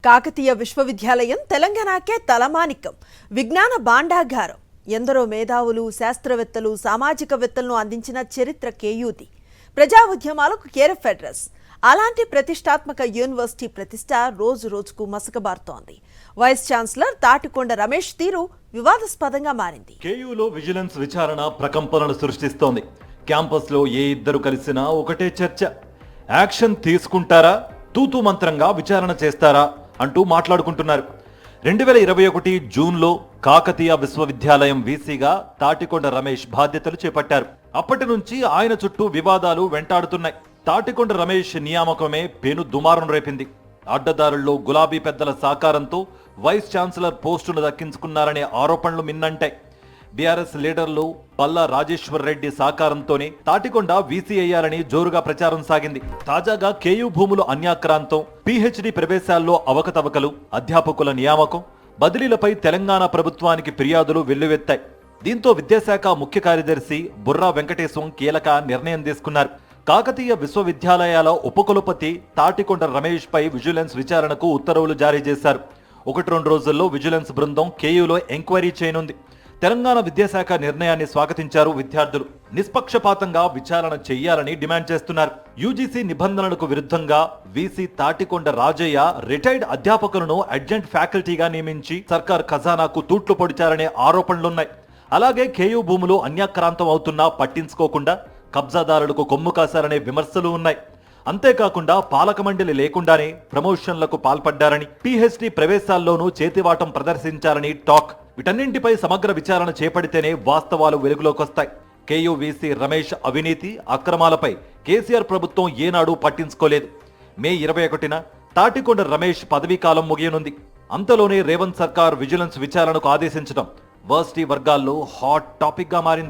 కాకతీయ విశ్వవిద్యాలయం తెలంగాణకే తలమానికం, విజ్ఞాన భాండాగారం. ఎందరో మేధావులు, శాస్త్రవేత్తలు, సామాజికవేత్తలను అందించిన చరిత్ర కేయూది. ప్రజా ఉద్యమాలకు కేరఫ్ అడ్రస్. అలాంటి ప్రతిష్టాత్మక యూనివర్సిటీ ప్రతిష్ట రోజు రోజుకు మసకబారుతోంది. వైస్ ఛాన్సలర్ తాటికొండ రమేష్ తీరు వివాదాస్పదంగా మారింది. కేయూలో విజిలెన్స్ విచారణ ప్రకంపనలు సృష్టిస్తోంది. క్యాంపస్లో ఏ ఇద్దరు కలిసినా ఒకటే చర్చ. యాక్షన్ తీసుకుంటారా, తూతూ మంత్రంగా విచారణ చేస్తారా అంటూ మాట్లాడుకుంటున్నారు. 2021 జూన్లో కాకతీయ విశ్వవిద్యాలయం వీసీగా తాటికొండ రమేష్ బాధ్యతలు చేపట్టారు. అప్పటి నుంచి ఆయన చుట్టూ వివాదాలు వెంటాడుతున్నాయి. తాటికొండ రమేష్ నియామకమే పెను దుమారం రేపింది. అడ్డదారుల్లో గులాబీ పెద్దల సహకారంతో వైస్ ఛాన్సలర్ పోస్టును దక్కించుకున్నారనే ఆరోపణలు మిన్నంటాయి. బీఆర్ఎస్ లీడర్లు పల్లా రాజేశ్వర్ రెడ్డి సహకారంతోనే తాటికొండ వీసీ అయ్యారని జోరుగా ప్రచారం సాగింది. తాజాగా కేయూ భూములు అన్యాక్రాంతం, పీహెచ్డీ ప్రవేశాల్లో అవకతవకలు, అధ్యాపకుల నియామకం, బదిలీలపై తెలంగాణ ప్రభుత్వానికి ఫిర్యాదులు వెల్లువెత్తాయి. దీంతో విద్యాశాఖ ముఖ్య కార్యదర్శి బుర్రా వెంకటేశం కీలక నిర్ణయం తీసుకున్నారు. కాకతీయ విశ్వవిద్యాలయాల ఉపకులపతి తాటికొండ రమేష్ పై విజిలెన్స్ విచారణకు ఉత్తర్వులు జారీ చేశారు. 1-2 రోజుల్లో విజిలెన్స్ బృందం కేయూలో ఎంక్వైరీ చేయనుంది. తెలంగాణ విద్యాశాఖ నిర్ణయాన్ని స్వాగతించారు విద్యార్థులు. నిష్పక్షపాతంగా విచారణ చేయాలని డిమాండ్ చేస్తున్నారు. యూజీసీ నిబంధనలకు విరుద్ధంగా వీసీ తాటికొండ రాజయ్య రిటైర్డ్ అధ్యాపకులను అడ్జంట్ ఫ్యాకల్టీగా నియమించి సర్కార్ ఖజానాకు తూట్లు పొడిచారనే ఆరోపణలున్నాయి. అలాగే కేయూ భూములు అన్యాక్రాంతం అవుతున్నా పట్టించుకోకుండా కబ్జాదారులకు కొమ్ము కాశారనే విమర్శలు ఉన్నాయి. అంతేకాకుండా పాలక మండలి లేకుండానే ప్రమోషన్లకు పాల్పడ్డారని, పీహెచ్డీ ప్రవేశాల్లోనూ చేతివాటం ప్రదర్శించారని టాక్. వీటన్నింటిపై సమగ్ర విచారణ చేపడితేనే వాస్తవాలు వెలుగులోకొస్తాయి. కేయూ వీసీ రమేష్ అవినీతి, అక్రమాలపై కేసీఆర్ ప్రభుత్వం ఏనాడు పట్టించుకోలేదు. మే 21న తాటికొండ రమేష్ పదవీకాలం ముగియనుంది. అంతలోనే రేవంత్ సర్కార్ విజిలెన్స్ విచారణకు ఆదేశించడం వర్సిటీ వర్గాల్లో హాట్ టాపిక్ గా మారింది.